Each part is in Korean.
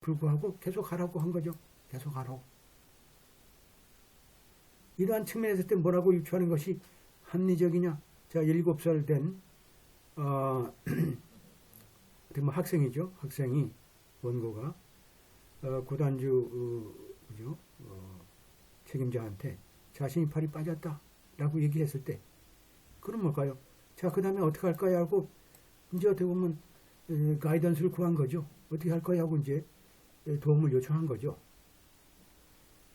불구하고 계속 하라고 한 거죠. 계속 하라고. 이러한 측면에서 때 뭐라고 유추하는 것이 합리적이냐? 자, 7살 된 뭐 학생이죠. 학생이 원고가 구단주 그죠? 책임자한테 자신이 팔이 빠졌다라고 얘기했을 때, 그럼 뭘까요? 자, 그 다음에 어떻게 할 거야 하고 이제 어떻게 보면 가이던스를 구한 거죠. 어떻게 할 거야 하고 이제 도움을 요청한 거죠.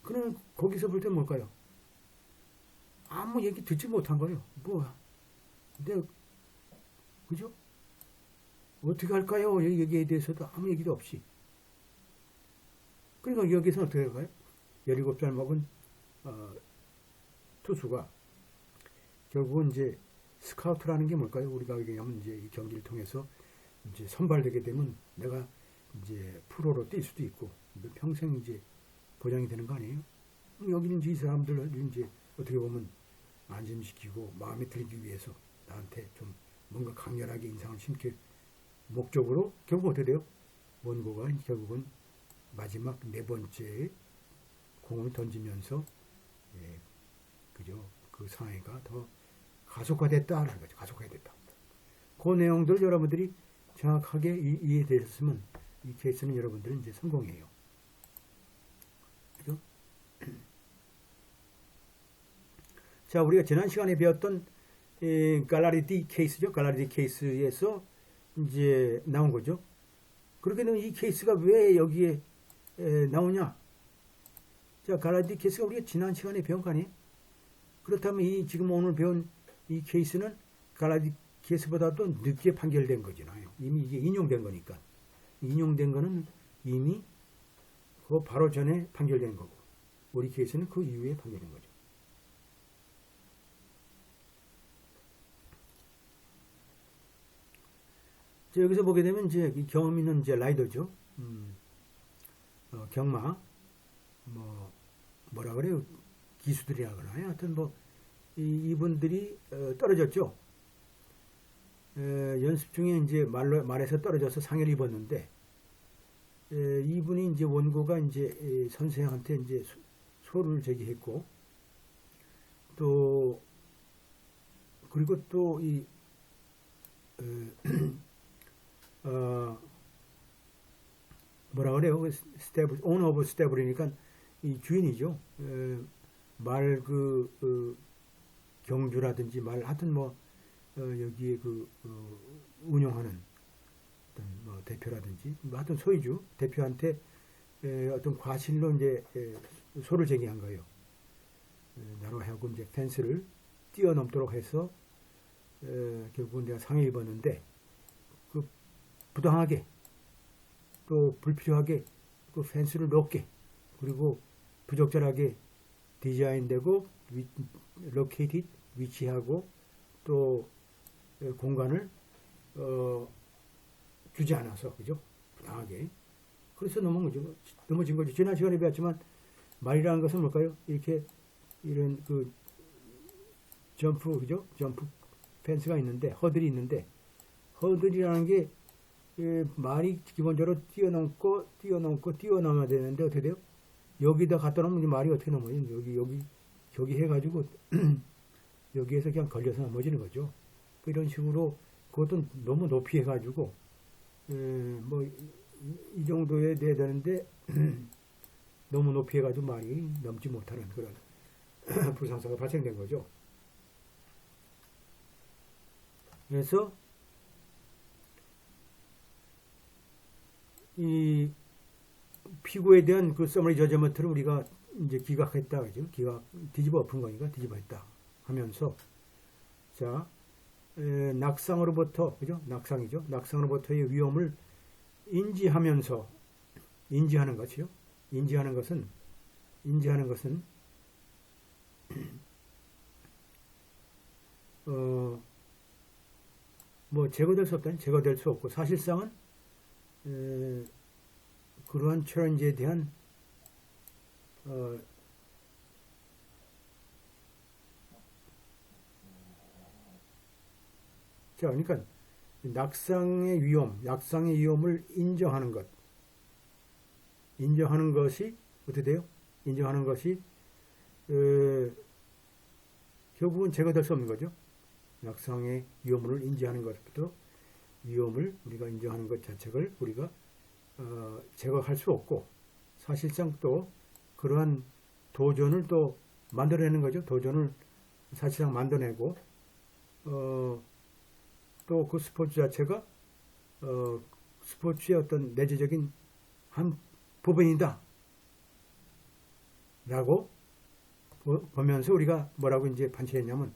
그럼 거기서 볼 때 뭘까요? 아무 얘기 듣지 못한 거예요. 뭐야? 근데 그죠? 어떻게 할까요? 여기에 대해서도 아무 얘기도 없이. 그러니까 여기서 어떻게 할까요? 17살 먹은 투수가 결국은 이제 스카우트라는 게 뭘까요? 우리가 얘기하면 이제 이 경기를 통해서 이제 선발되게 되면 내가 이제 프로로 뛸 수도 있고 평생 이제 보장이 되는 거 아니에요? 여기는 이제 이 사람들 이제 어떻게 보면 안심시키고 마음에 들기 위해서 나한테 좀 뭔가 강렬하게 인상을 심길 목적으로 결국 어떻게 돼요? 원고가 결국은 마지막 4번째 공을 던지면서 그죠? 그 상해가 더 가속화됐다라는 거죠. 가속화됐다. 그 내용들 여러분들이 정확하게 이해되셨으면 이 케이스는 여러분들은 이제 성공이에요. 그죠? 자, 우리가 지난 시간에 배웠던 갈라리디 케이스죠. 갈라리디 케이스에서 이제 나온 거죠. 그렇게 되면 이 케이스가 왜 여기에 나오냐? 자, 갈라리디 케이스가 우리가 지난 시간에 배운 거 아니에요? 그렇다면 이 지금 오늘 배운 이 케이스는 갈라리디 케이스보다도 늦게 판결된 거잖아요. 이미 이게 인용된 거니까. 인용된 거는 이미 그 바로 전에 판결된 거고, 우리 케이스는 그 이후에 판결된 거죠. 자, 여기서 보게 되면 이제 경험 있는 이제 라이더죠. 경마, 뭐라 그래요? 기수들이라 그러나요? 하여튼 이분들이 떨어졌죠. 연습 중에 이제 말에서 떨어져서 상해를 입었는데, 이분이 이제 원고가 이제 선생한테 이제 소를 제기했고, 또 그리고 또 이 뭐라 그래요? 스테블, 오너 오브 스테블이니까 이 주인이죠. 말 경주라든지 하여튼 여기에 운영하는 어떤 대표라든지 하여튼 소유주 대표한테 어떤 과실로 이제 소를 제기한 거예요. 나로 하여금 이제 펜스를 뛰어넘도록 해서 결국은 내가 상해 입었는데 그 부당하게 또 불필요하게 그 펜스를 높게 그리고 부적절하게 디자인되고 로케이티드 위치하고 또 공간을 주지 않아서 그죠? 부당하게 그래서 넘어진 거죠. 지난 시간에 배웠지만 말이라는 것은 뭘까요? 이런 점프 그죠? 점프 펜스가 있는데 허들이 있는데 허들이라는 게 말이 기본적으로 뛰어넘어야 되는데 어떻게 돼요? 여기다 갖다 놓으면 말이 어떻게 넘어요? 여기 해가지고 여기에서 그냥 걸려서 넘어지는 거죠. 이런 식으로 그것도 너무 높이 해가지고 이 정도에 돼야 되는데 너무 높이 해가지고 말이 넘지 못하는 그런 불상사가 발생된 거죠. 그래서 이 피고에 대한 그 서머리 저지먼트를 우리가 이제 기각했다, 그죠? 뒤집어 엎은 거니까 뒤집어 했다 하면서, 자, 낙상으로부터, 그죠? 낙상이죠? 낙상으로부터의 위험을 인지하면서, 인지하는 것이요? 인지하는 것은, 제거될 수 없다니 제거될 수 없고, 사실상은, 그러한 챌린지에 대한 자, 그러니까 낙상의 위험을 인정하는 것, 인정하는 것이 어떻게 돼요? 인정하는 것이 결국은 제거될 수 없는 거죠. 낙상의 위험을 인지하는 것부터 위험을 우리가 인정하는 것 자체를 우리가 제거할 수 없고, 사실상 또 그러한 도전을 또 만들어내는 거죠. 도전을 사실상 만들어내고 또 그 스포츠 자체가 스포츠의 어떤 내재적인 한 부분이다 라고 보면서 우리가 뭐라고 이제 판시했냐면,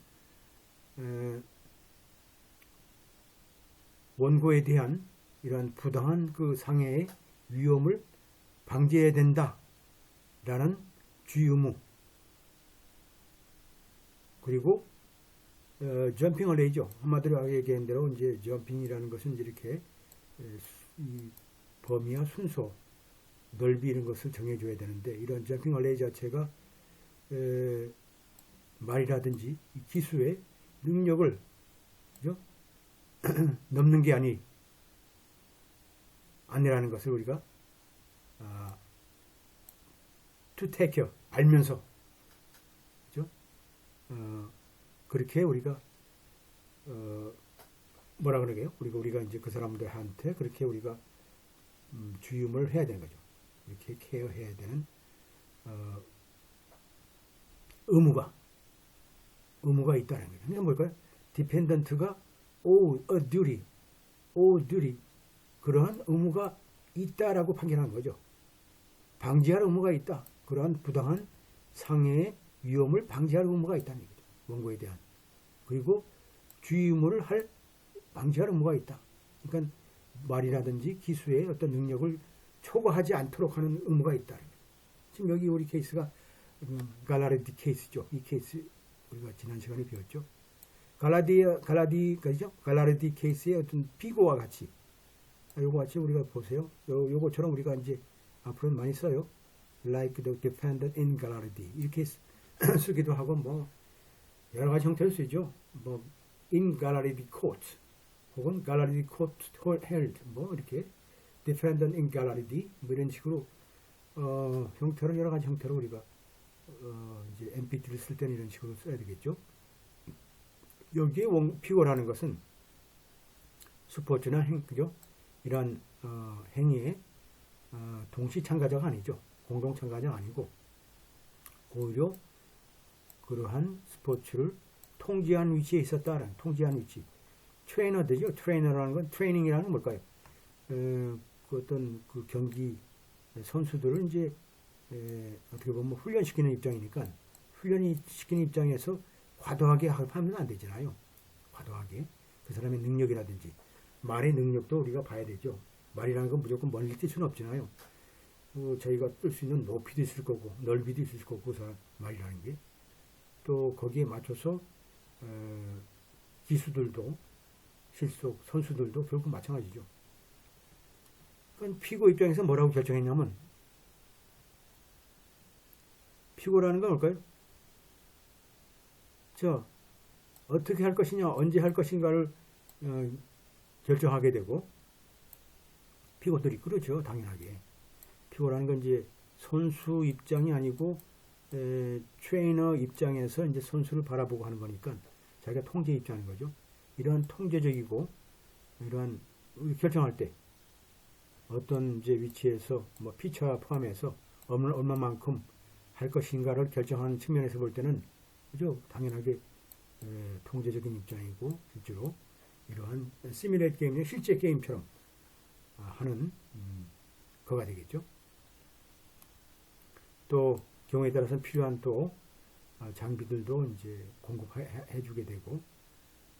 원고에 대한 이러한 부당한 그 상해의 위험을 방지해야 된다 라는 주의 의무, 그리고 점핑 어레이죠. 한마디로 얘기한 대로 이제 점핑이라는 것은 이렇게 이 범위와 순서, 넓이 이런 것을 정해줘야 되는데, 이런 점핑 어레이 자체가 말이라든지 기수의 능력을, 그죠? 넘는 게 아니라는 것을 우리가 to take care, 알면서, 그죠? 그렇게 우리가 뭐라 그러게요? 우리가 이제 그 사람들한테 그렇게 우리가 주임을 해야 되는 거죠. 이렇게 케어해야 되는 의무가 있다는 거죠. 그러니까 뭘까요? 디펜던트가 owe a duty, 그러한 의무가 있다라고 판결한 거죠. 방지할 의무가 있다. 그러한 부당한 상해의 위험을 방지할 의무가 있다는 얘기죠. 원고에 대한. 그리고 주의 의무를 방지할 의무가 있다. 그러니까 말이라든지 기수의 어떤 능력을 초과하지 않도록 하는 의무가 있다. 지금 여기 우리 케이스가 갈라르디 케이스죠. 이 케이스 우리가 지난 시간에 배웠죠. 갈라르디 케이스의 어떤 비고와 같이, 요거 같이 우리가 보세요. 요거처럼 우리가 이제 앞으로 많이 써요. Like the defendant in Gallardi, 이렇게 쓰기도 하고, 뭐 여러 가지 형태로 쓰죠. 뭐 in Gallardi court, 혹은 Gallardi court held, 뭐 이렇게 defendant in Gallardi, 뭐 이런 식으로 형태로, 여러 가지 형태로 우리가 이제 MPT를 쓸 때는 이런 식으로 써야 되겠죠. 여기에 피고라는 것은 스포츠나 그죠? 이러한 행위에 동시 참가자가 아니죠. 공동 참가자가 아니고, 오히려 그러한 스포츠를 통제한 위치에 있었다라는, 통제한 위치. 트레이너들이죠. 트레이너라는 건, 트레이닝이라는 건 뭘까요? 그 어떤 그 경기 선수들을 이제 어떻게 보면 훈련시키는 입장이니까, 훈련시키는 입장에서 과도하게 하면 안 되잖아요. 과도하게. 그 사람의 능력이라든지 말의 능력도 우리가 봐야 되죠. 말이라는 건 무조건 멀리 뛸 수는 없잖아요. 저희가 뜰 수 있는 높이도 있을 거고 넓이도 있을 거고, 말이라는 게. 또 거기에 맞춰서 기수들도, 실속 선수들도 결국 마찬가지죠. 그러니까 피고 입장에서 뭐라고 결정했냐면, 피고라는 건 뭘까요? 어떻게 할 것이냐, 언제 할 것인가를 결정하게 되고, 피고들이 그러죠. 당연하게. 피고라는 건 이제 선수 입장이 아니고 트레이너 입장에서 이제 선수를 바라보고 하는 거니까 자기가 통제 입장인 거죠. 이러한 통제적이고, 이러한 결정할 때 어떤 이제 위치에서 뭐 피처 포함해서 얼마만큼 할 것인가를 결정하는 측면에서 볼 때는, 그죠? 당연하게 통제적인 입장이고, 실제로 이러한 시뮬레이트 게임의 실제 게임처럼 하는 거가 되겠죠. 또 경우에 따라서는 필요한 또 장비들도 이제 공급해 주게 되고.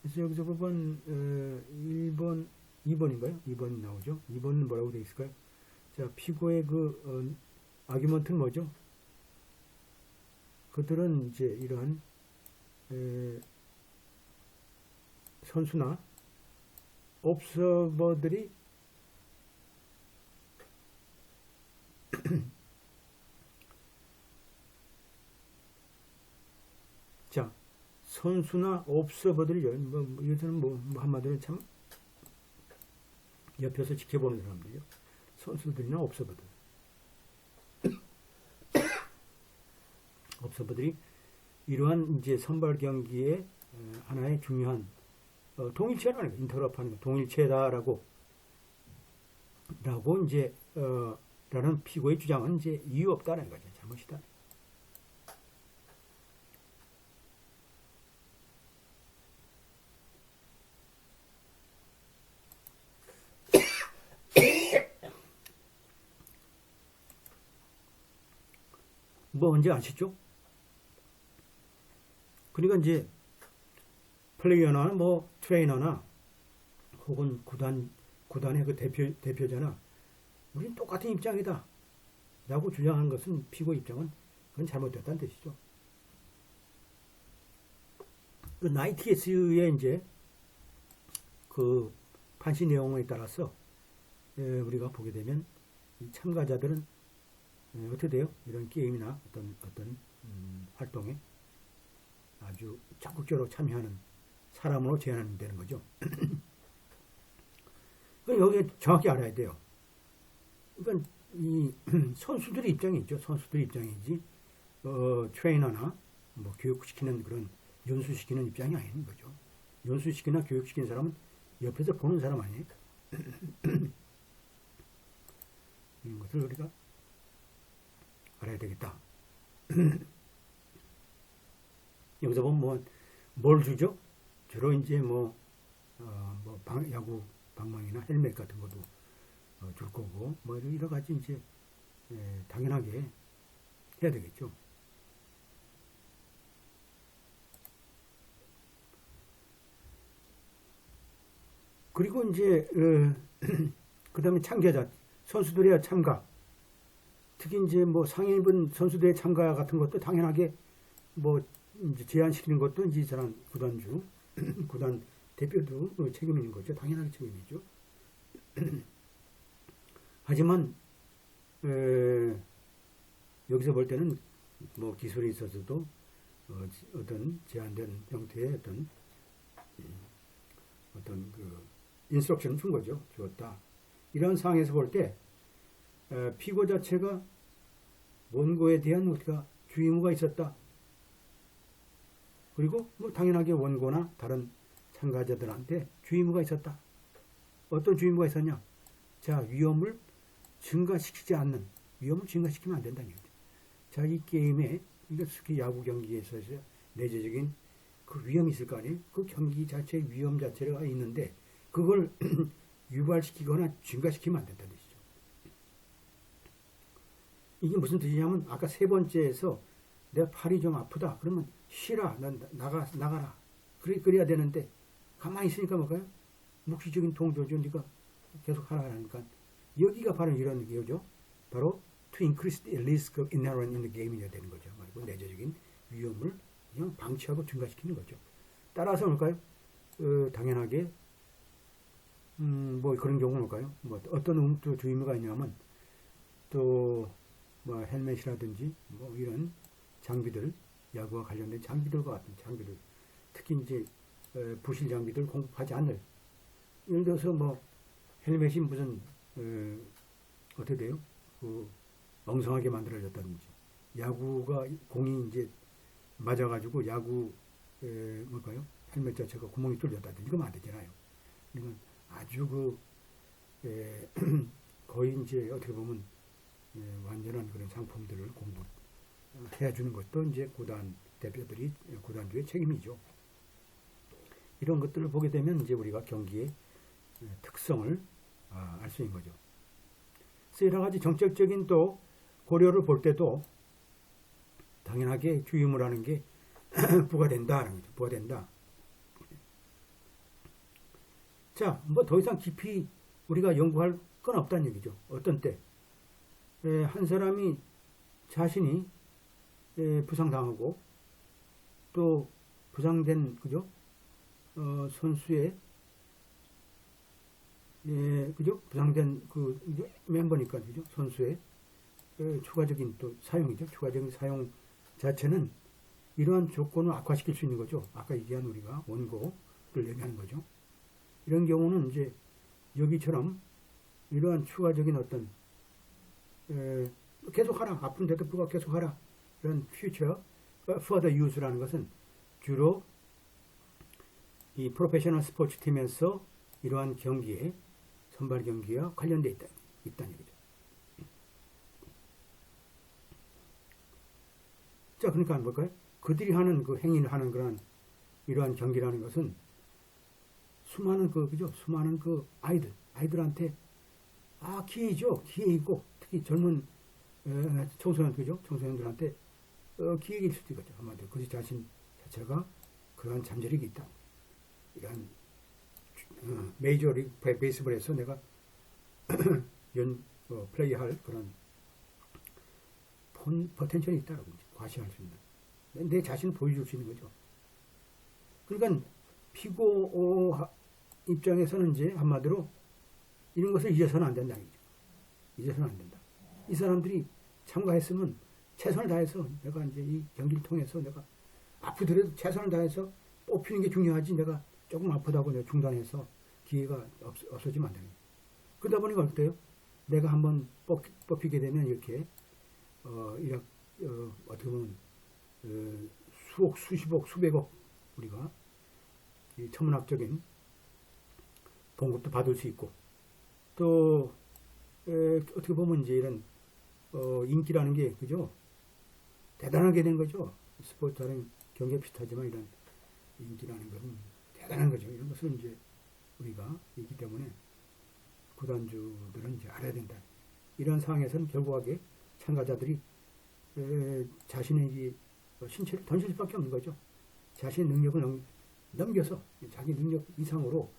그래서 여기서 보면 1번, 2번인가요? 2번 나오죠. 2번은 뭐라고 되어 있을까요? 자, 피고의 그 아규먼트는 뭐죠? 그들은 이제 이러한 선수나 옵서버들이 자, 선수나 옵서버들이죠. 이것은 뭐 한마디로 참 옆에서 지켜보는 사람들이죠. 선수들이나 옵서버들. 업서버들이 이러한 이제 선발 경기의 하나의 중요한 동일체라는 거, 인터럽하는 거, 동일체다라고 이제 라는 피고의 주장은 이제 이유 없다는 거죠. 잘못이다. 뭐 언제 아시죠? 그러니까 이제 플레이어나 뭐 트레이너나 혹은 구단의 그 대표자나 우리는 똑같은 입장이다 라고 주장한 것은 피고 입장은 그건 잘못됐다는 뜻이죠. 그 나이티에스의 이제 그 판시 내용에 따라서 우리가 보게 되면 이 참가자들은 어떻게 돼요? 이런 게임이나 어떤 활동에 아주 적극적으로 참여하는 사람으로 제한되는 거죠. 여기 정확히 알아야 돼요. 그러니까 이 선수들의 입장이 있죠. 선수들의 입장이지 트레이너나 뭐 교육시키는 그런 연수시키는 입장이 아닌 거죠. 연수시키나 교육시키는 사람은 옆에서 보는 사람 아니에요. 이런 것을 우리가 알아야 되겠다. 여기서 보면 뭘 주죠? 주로 이제 야구 방망이나 헬멧 같은 것도 줄 거고, 뭐 여러 가지 이제 당연하게 해야 되겠죠. 그리고 이제 그 다음에 참가자 선수들의 참가, 특히 이제 뭐 상해 입은 선수들의 참가 같은 것도 당연하게 뭐 이제 제한시키는 것도 이제 저런 구단주 구단 대표도 책임인 거죠. 당연하게 책임이죠. 하지만 여기서 볼 때는 뭐 기술이 있어서도 어떤 제한된 형태의 어떤 그 인스트럭션을 준 거죠. 주었다. 이런 상황에서 볼 때 피고 자체가 원고에 대한 우리가 주의 의무가 있었다. 그리고 뭐 당연하게 원고나 다른 참가자들한테 주의 의무가 있었다. 어떤 주의 의무가 있었냐? 자, 위험을 증가시키면 안 된다는 얘기죠. 자, 이 게임에 특히 야구 경기에서 내재적인 그 위험이 있을 거 아니에요? 그 경기 자체의 위험 자체가 있는데 그걸 유발시키거나 증가시키면 안 된다는 뜻이죠. 이게 무슨 뜻이냐면 아까 세 번째에서 내가 팔이 좀 아프다. 그러면 쉬라. 난 나가라. 그래야 되는데 가만히 있으니까 뭘까요? 묵시적인 동조죠. 네가 계속 하라 하니까 여기가 바로 이런 얘기죠. 바로 to increase the risk inherent in the game이어야 되는 거죠. 그리고 내재적인 위험을 그냥 방치하고 증가시키는 거죠. 따라서 뭘까요? 당연하게 뭐 그런 경우는 뭘까요? 뭐 어떤 또 주의무가 있냐면 또 뭐 헬멧이라든지 뭐 이런 장비들, 야구와 관련된 장비들과 같은 장비들, 특히 이제 부실 장비들 공급하지 않을. 예를 들어서 뭐 헬멧이 무슨 어떻게 돼요? 그 엉성하게 만들어졌다든지, 야구가 공이 이제 맞아가지고 야구 뭘까요? 헬멧 자체가 구멍이 뚫렸다든지 이러면 안 되잖아요. 이건 아주 거의 이제 어떻게 보면 완전한 그런 상품들을 공급해 주는 것도 이제 구단 대표들이 구단주의 책임이죠. 이런 것들을 보게 되면 이제 우리가 경기의 특성을 알 수 있는 거죠. 그래서 여러 가지 정책적인 또 고려를 볼 때도 당연하게 주의무라는 게 부과된다는 거죠. 부과된다. 자, 뭐 더 이상 깊이 우리가 연구할 건 없다는 얘기죠. 어떤 때 한 사람이 자신이 부상당하고 또 부상된 그죠? 선수의 그죠? 부상된 그 멤버니까 그죠? 선수의 추가적인 또 사용이죠. 추가적인 사용 자체는 이러한 조건을 악화시킬 수 있는 거죠. 아까 얘기한 우리가 원고를 얘기하는 거죠. 이런 경우는 이제 여기처럼 이러한 추가적인 어떤 계속하라. 아픈데도 불구하고 계속하라. 이런 future further use라는 것은 주로 이 프로페셔널 스포츠 팀에서 이러한 경기에 선발 경기와 관련되어 있다는 얘기죠. 자, 그러니까 뭘까요? 그들이 하는 그 행위를 하는 그런 이러한 경기라는 것은 수많은 수많은 그 아이들한테 기회이죠. 기회이고 특히 젊은 청소년 청소년들한테 기회일 수도 있겠죠. 아마도 그 자신 자체가 그러한 잠재력이 있다. 이런 메이저리그 베이스볼에서 내가 플레이할 그런 포텐셜이 있다라고 과시할 수 있는 내 자신을 보여줄 수 있는 거죠. 그러니까 피고 입장에서는 이제 한마디로 이런 것을 잊어서는 안 된다는 거죠. 잊어서는 안 된다. 이 사람들이 참가했으면 최선을 다해서 내가 이제 이 경기를 통해서 내가 아프더라도 최선을 다해서 뽑히는 게 중요하지 내가 조금 아프다고 내가 중단해서 기회가 없어지면 안 되는 거예요. 그러다 보니까 어때요? 내가 한번 뽑히게 되면 이렇게 어떻게 보면 수억, 수십억, 수백억 우리가 이 천문학적인 봉급도 받을 수 있고 또 어떻게 보면 이제 이런 인기라는 게 그죠? 대단하게 된 거죠. 스포츠라는 경기에 비슷하지만 이런 인기라는 것은 대단한 거죠. 이런 것을 이제 우리가 있기 때문에 구단주들은 이제 알아야 된다. 이런 상황에서는 결국하게 참가자들이 자신의 신체를 던질 수밖에 없는 거죠. 자신의 능력을 넘겨서 자기 능력 이상으로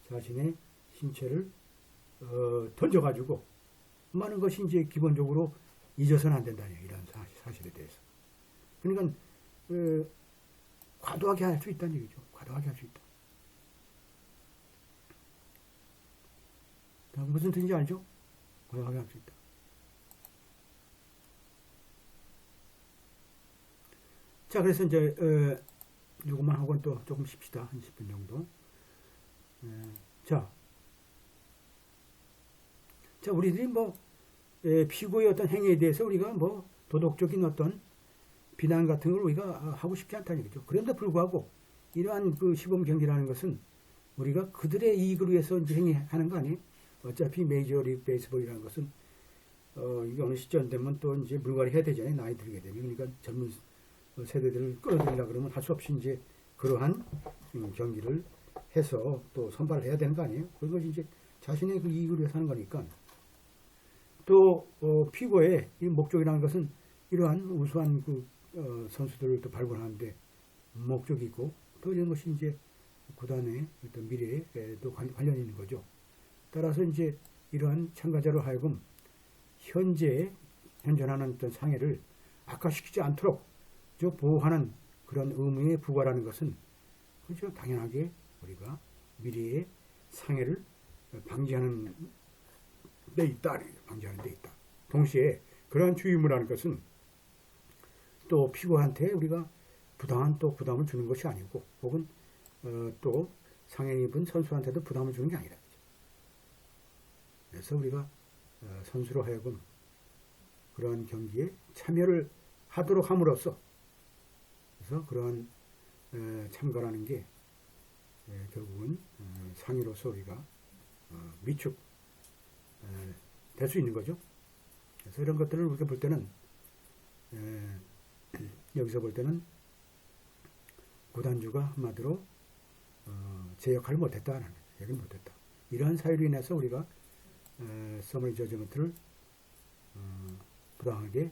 자신의 신체를 던져가지고 많은 것이 이제 기본적으로 잊어서는 안 된다는 이런 사실에 대해서. 그러니까 과도하게 할 수 있다는 얘기죠. 과도하게 할 수 있다. 무슨 뜻인지 알죠? 과도하게 할 수 있다. 자, 그래서 이제 요것만 하고는 또 조금 쉽시다. 한 10분 정도. 자, 우리들이 피고의 어떤 행위에 대해서 우리가 도덕적인 어떤 비난 같은 걸 우리가 하고 싶지 않다는 얘기죠. 그런데 불구하고 이러한 그 시범 경기라는 것은 우리가 그들의 이익을 위해서 이제 행위하는 거 아니에요? 어차피 메이저리그 베이스볼이라는 것은 이게 어느 시점 되면 또 이제 물갈이 해야 되잖아요. 나이 들게 되면. 그러니까 젊은 세대들을 끌어들이려고 그러면 할 수 없이 이제 그러한 경기를 해서 또 선발을 해야 되는 거 아니에요? 그것이 이제 자신의 그 이익을 위해서 하는 거니까. 또 피고의 이 목적이라는 것은 이러한 우수한 그 선수들을 또 발굴하는데 목적이 있고 또 이런 것이 이제 구단의 어떤 미래에도 관련이 있는 거죠. 따라서 이제 이러한 참가자로 하여금 현존하는 어떤 상해를 악화시키지 않도록 보호하는 그런 의무에 부과라는 것은 그죠 당연하게 우리가 미래의 상해를 방지하는 데 있다. 방지하는 데 있다. 동시에 그러한 주의무라는 것은 또 피고한테 우리가 부당한 또 부담을 주는 것이 아니고 혹은 또 상해 입은 선수한테도 부담을 주는 게 아니라 그래서 우리가 선수로 하여금 그러한 경기에 참여를 하도록 함으로써 그래서 그러한 참가라는 게 결국은 상위로서 우리가 위축 될 수 있는 거죠. 그래서 이런 것들을 우리가 볼 때는 여기서 볼 때는 구단주가 한마디로 제 역할을 못했다라는 얘기를 못했다. 이러한 사유로 인해서 우리가 서머리 저지먼트를 부당하게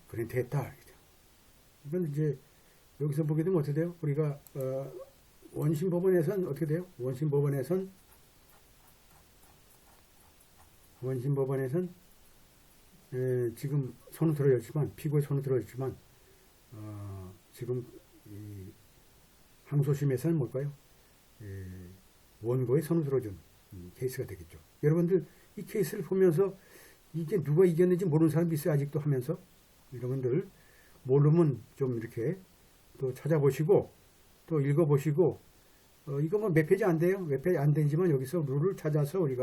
그랜트했다. 이건 이제 여기서 보게 되면 어떻게 돼요? 우리가 원심 법원에선 어떻게 돼요? 원심 법원에선 지금 손을 들어줬지만 피고의 손을 들어줬지만 지금 이 항소심에서는 뭘까요? 원고의 손을 들어준 케이스가 되겠죠. 여러분들 이 케이스를 보면서 이게 누가 이겼는지 모르는 사람도 있어요. 아직도 하면서 여러분들 모르면 좀 이렇게 또 찾아보시고 또 읽어보시고 이거 몇 페이지 안 돼요. 몇 페이지 안 되지만 여기서 룰을 찾아서 우리가